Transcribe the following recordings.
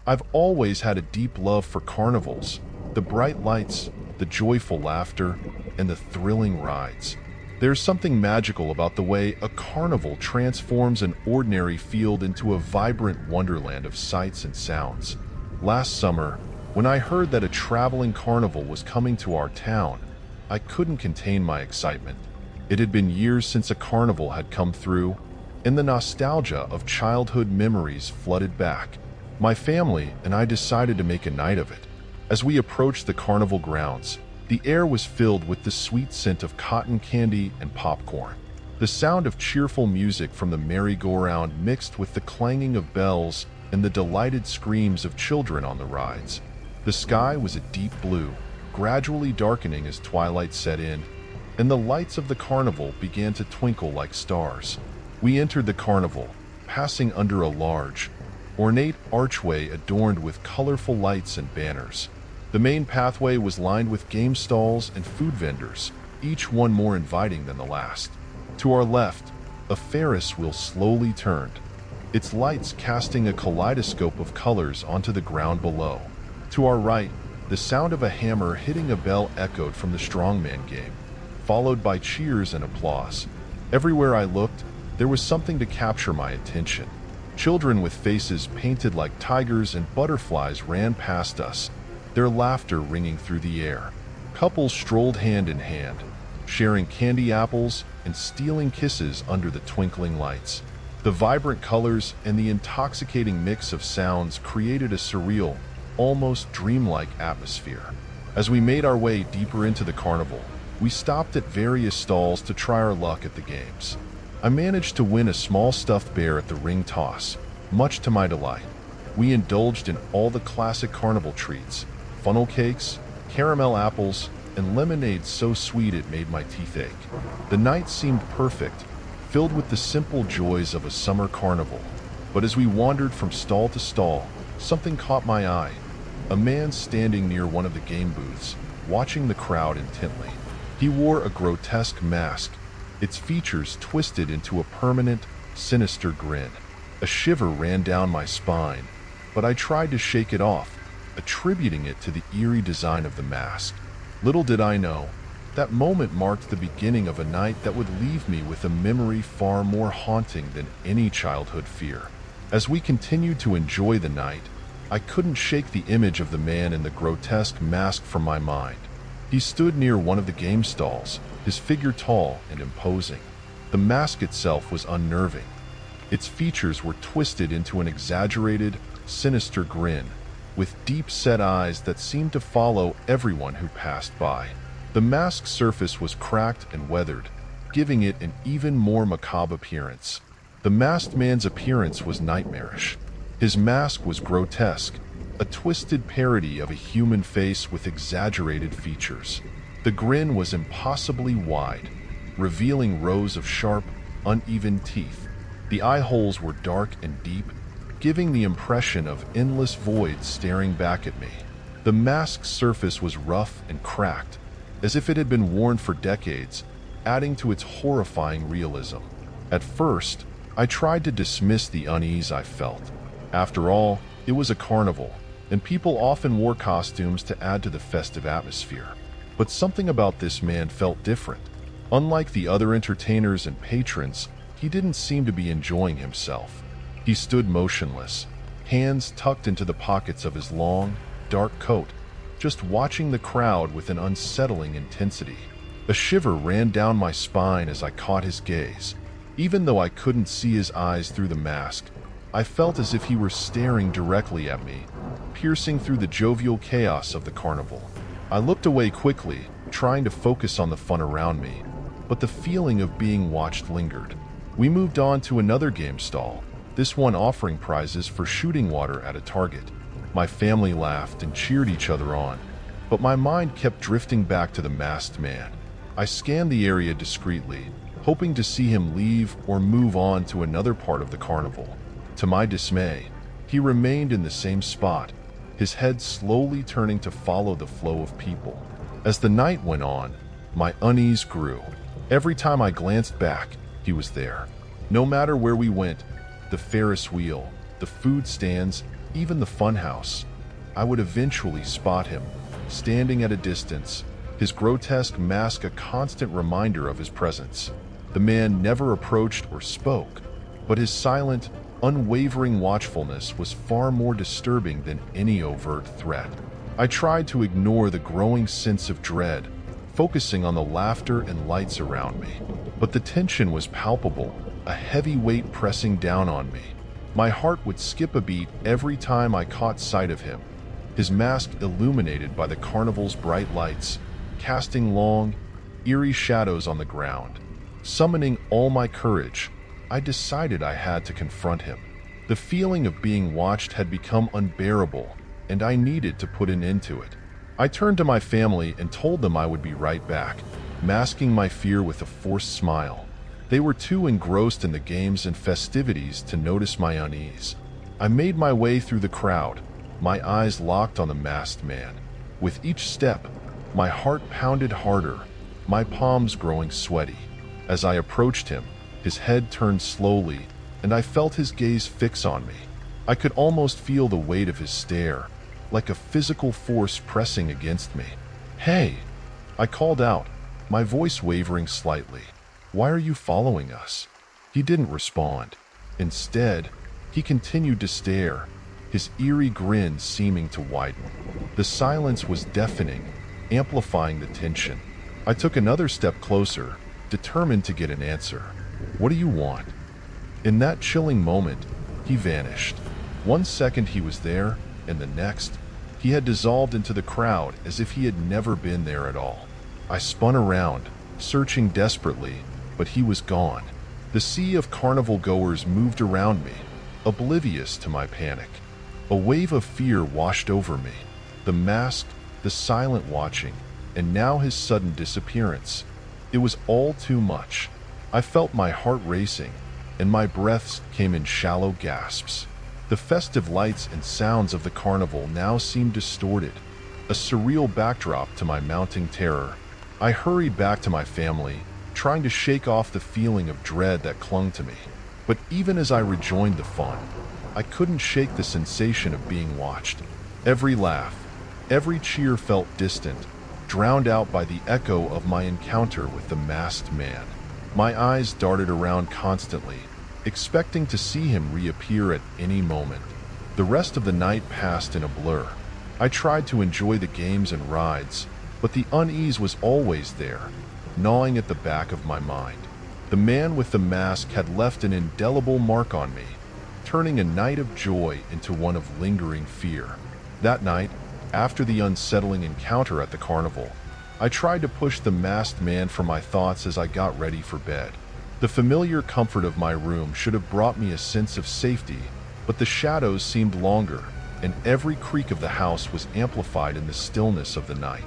I've always had a deep love for carnivals, the bright lights, the joyful laughter, and the thrilling rides. There's something magical about the way a carnival transforms an ordinary field into a vibrant wonderland of sights and sounds. Last summer, when I heard that a traveling carnival was coming to our town, I couldn't contain my excitement. It had been years since a carnival had come through, and the nostalgia of childhood memories flooded back. My family and I decided to make a night of it. As we approached the carnival grounds, the air was filled with the sweet scent of cotton candy and popcorn. The sound of cheerful music from the merry-go-round mixed with the clanging of bells and the delighted screams of children on the rides. The sky was a deep blue, gradually darkening as twilight set in, and the lights of the carnival began to twinkle like stars. We entered the carnival, passing under a large, ornate archway adorned with colorful lights and banners. The main pathway was lined with game stalls and food vendors, each one more inviting than the last. To our left, a Ferris wheel slowly turned, its lights casting a kaleidoscope of colors onto the ground below. To our right, the sound of a hammer hitting a bell echoed from the strongman game, followed by cheers and applause. Everywhere I looked, there was something to capture my attention. Children with faces painted like tigers and butterflies ran past us, their laughter ringing through the air. Couples strolled hand in hand, sharing candy apples and stealing kisses under the twinkling lights. The vibrant colors and the intoxicating mix of sounds created a surreal, almost dreamlike atmosphere. As we made our way deeper into the carnival, we stopped at various stalls to try our luck at the games. I managed to win a small stuffed bear at the ring toss, much to my delight. We indulged in all the classic carnival treats, funnel cakes, caramel apples, and lemonade so sweet it made my teeth ache. The night seemed perfect, filled with the simple joys of a summer carnival. But as we wandered from stall to stall, something caught my eye. A man standing near one of the game booths, watching the crowd intently. He wore a grotesque mask, its features twisted into a permanent, sinister grin. A shiver ran down my spine, but I tried to shake it off, attributing it to the eerie design of the mask. Little did I know, that moment marked the beginning of a night that would leave me with a memory far more haunting than any childhood fear. As we continued to enjoy the night, I couldn't shake the image of the man in the grotesque mask from my mind. He stood near one of the game stalls, his figure tall and imposing. The mask itself was unnerving. Its features were twisted into an exaggerated, sinister grin, with deep-set eyes that seemed to follow everyone who passed by. The mask's surface was cracked and weathered, giving it an even more macabre appearance. The masked man's appearance was nightmarish. His mask was grotesque, a twisted parody of a human face with exaggerated features. The grin was impossibly wide, revealing rows of sharp, uneven teeth. The eye holes were dark and deep, giving the impression of endless voids staring back at me. The mask's surface was rough and cracked, as if it had been worn for decades, adding to its horrifying realism. At first, I tried to dismiss the unease I felt. After all, it was a carnival, and people often wore costumes to add to the festive atmosphere. But something about this man felt different. Unlike the other entertainers and patrons, he didn't seem to be enjoying himself. He stood motionless, hands tucked into the pockets of his long, dark coat, just watching the crowd with an unsettling intensity. A shiver ran down my spine as I caught his gaze. Even though I couldn't see his eyes through the mask, I felt as if he were staring directly at me, piercing through the jovial chaos of the carnival. I looked away quickly, trying to focus on the fun around me, but the feeling of being watched lingered. We moved on to another game stall, this one offering prizes for shooting water at a target. My family laughed and cheered each other on, but my mind kept drifting back to the masked man. I scanned the area discreetly, hoping to see him leave or move on to another part of the carnival. To my dismay, he remained in the same spot, his head slowly turning to follow the flow of people. As the night went on, my unease grew. Every time I glanced back, he was there. No matter where we went, the Ferris wheel, the food stands, even the funhouse. I would eventually spot him, standing at a distance, his grotesque mask a constant reminder of his presence. The man never approached or spoke, but his silent, unwavering watchfulness was far more disturbing than any overt threat. I tried to ignore the growing sense of dread, focusing on the laughter and lights around me. But the tension was palpable, a heavy weight pressing down on me. My heart would skip a beat every time I caught sight of him, his mask illuminated by the carnival's bright lights, casting long, eerie shadows on the ground. Summoning all my courage, I decided I had to confront him. The feeling of being watched had become unbearable, and I needed to put an end to it. I turned to my family and told them I would be right back, masking my fear with a forced smile. They were too engrossed in the games and festivities to notice my unease. I made my way through the crowd, my eyes locked on the masked man. With each step, my heart pounded harder, my palms growing sweaty. As I approached him, his head turned slowly, and I felt his gaze fix on me. I could almost feel the weight of his stare, like a physical force pressing against me. "Hey!" I called out, my voice wavering slightly. "Why are you following us?" He didn't respond. Instead, he continued to stare, his eerie grin seeming to widen. The silence was deafening, amplifying the tension. I took another step closer, determined to get an answer. "What do you want?" In that chilling moment, he vanished. 1 second he was there, and the next, he had dissolved into the crowd as if he had never been there at all. I spun around, searching desperately, but he was gone. The sea of carnival goers moved around me, oblivious to my panic. A wave of fear washed over me. The masked, the silent watching, and now his sudden disappearance. It was all too much. I felt my heart racing, and my breaths came in shallow gasps. The festive lights and sounds of the carnival now seemed distorted, a surreal backdrop to my mounting terror. I hurried back to my family, trying to shake off the feeling of dread that clung to me. But even as I rejoined the fun, I couldn't shake the sensation of being watched. Every laugh, every cheer felt distant, drowned out by the echo of my encounter with the masked man. My eyes darted around constantly, expecting to see him reappear at any moment. The rest of the night passed in a blur. I tried to enjoy the games and rides, but the unease was always there, gnawing at the back of my mind. The man with the mask had left an indelible mark on me, turning a night of joy into one of lingering fear. That night, after the unsettling encounter at the carnival, I tried to push the masked man from my thoughts as I got ready for bed. The familiar comfort of my room should have brought me a sense of safety, but the shadows seemed longer, and every creak of the house was amplified in the stillness of the night.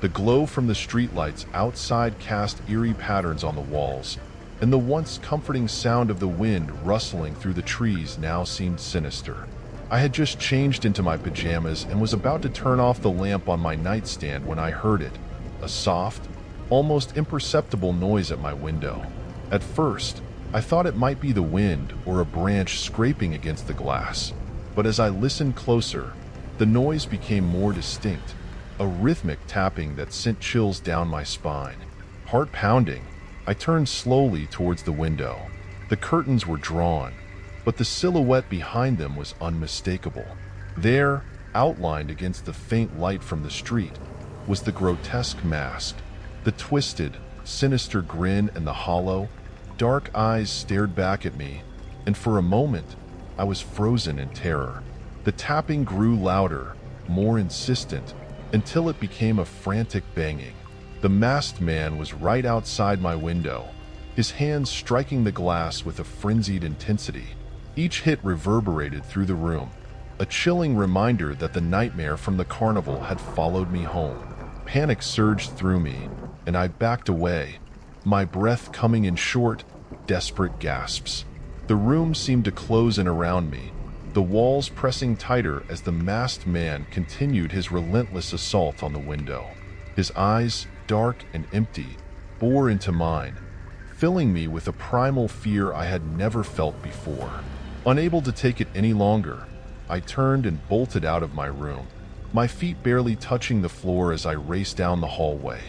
The glow from the streetlights outside cast eerie patterns on the walls, and the once comforting sound of the wind rustling through the trees now seemed sinister. I had just changed into my pajamas and was about to turn off the lamp on my nightstand when I heard it, a soft, almost imperceptible noise at my window. At first, I thought it might be the wind or a branch scraping against the glass, but as I listened closer, the noise became more distinct, a rhythmic tapping that sent chills down my spine. Heart pounding, I turned slowly towards the window. The curtains were drawn, but the silhouette behind them was unmistakable. There, outlined against the faint light from the street, was the grotesque mask. The twisted, sinister grin and the hollow, dark eyes stared back at me, and for a moment, I was frozen in terror. The tapping grew louder, more insistent, until it became a frantic banging. The masked man was right outside my window, his hands striking the glass with a frenzied intensity. Each hit reverberated through the room, a chilling reminder that the nightmare from the carnival had followed me home. Panic surged through me, and I backed away, my breath coming in short, desperate gasps. The room seemed to close in around me, the walls pressing tighter as the masked man continued his relentless assault on the window. His eyes, dark and empty, bore into mine, filling me with a primal fear I had never felt before. Unable to take it any longer, I turned and bolted out of my room, my feet barely touching the floor as I raced down the hallway.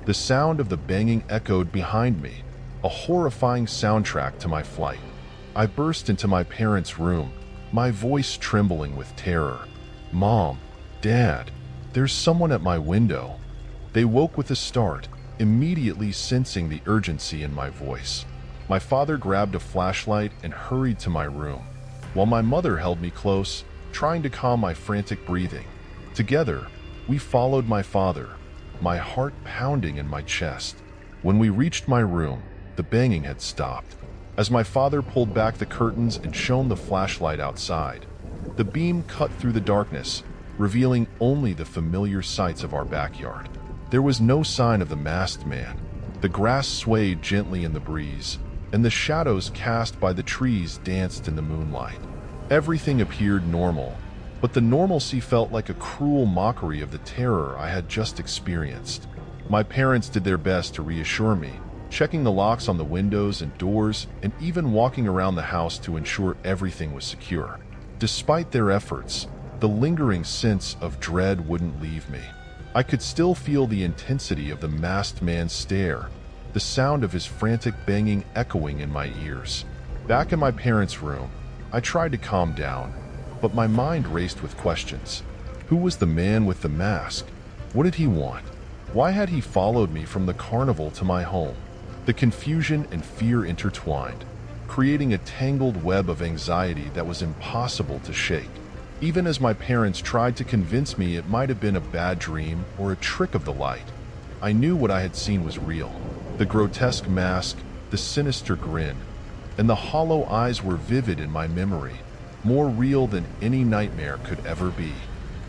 The sound of the banging echoed behind me, a horrifying soundtrack to my flight. I burst into my parents' room, my voice trembling with terror. "Mom, Dad, there's someone at my window." They woke with a start, immediately sensing the urgency in my voice. My father grabbed a flashlight and hurried to my room, while my mother held me close, trying to calm my frantic breathing. Together, we followed my father, my heart pounding in my chest. When we reached my room, the banging had stopped. As my father pulled back the curtains and shone the flashlight outside, the beam cut through the darkness, revealing only the familiar sights of our backyard. There was no sign of the masked man. The grass swayed gently in the breeze, and the shadows cast by the trees danced in the moonlight. Everything appeared normal, but the normalcy felt like a cruel mockery of the terror I had just experienced. My parents did their best to reassure me, checking the locks on the windows and doors, and even walking around the house to ensure everything was secure. Despite their efforts, the lingering sense of dread wouldn't leave me. I could still feel the intensity of the masked man's stare, the sound of his frantic banging echoing in my ears. Back in my parents' room, I tried to calm down, but my mind raced with questions. Who was the man with the mask? What did he want? Why had he followed me from the carnival to my home? The confusion and fear intertwined, creating a tangled web of anxiety that was impossible to shake. Even as my parents tried to convince me it might have been a bad dream or a trick of the light, I knew what I had seen was real. The grotesque mask, the sinister grin, and the hollow eyes were vivid in my memory, more real than any nightmare could ever be.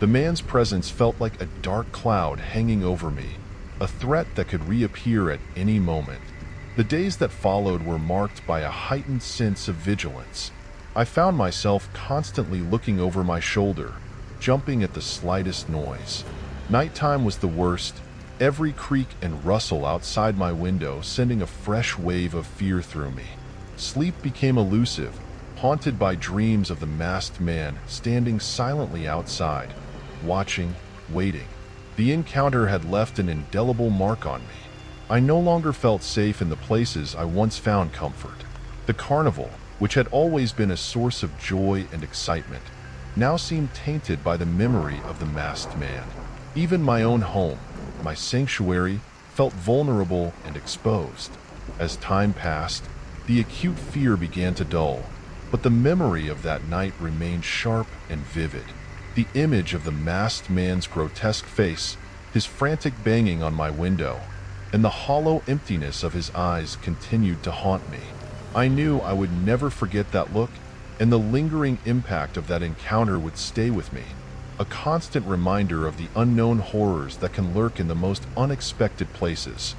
The man's presence felt like a dark cloud hanging over me, a threat that could reappear at any moment. The days that followed were marked by a heightened sense of vigilance. I found myself constantly looking over my shoulder, jumping at the slightest noise. Nighttime was the worst, every creak and rustle outside my window sending a fresh wave of fear through me. Sleep became elusive, haunted by dreams of the masked man standing silently outside, watching, waiting. The encounter had left an indelible mark on me. I no longer felt safe in the places I once found comfort. The carnival, which had always been a source of joy and excitement, now seemed tainted by the memory of the masked man. Even my own home, my sanctuary, felt vulnerable and exposed. As time passed, the acute fear began to dull, but the memory of that night remained sharp and vivid. The image of the masked man's grotesque face, his frantic banging on my window, and the hollow emptiness of his eyes continued to haunt me. I knew I would never forget that look, and the lingering impact of that encounter would stay with me, a constant reminder of the unknown horrors that can lurk in the most unexpected places.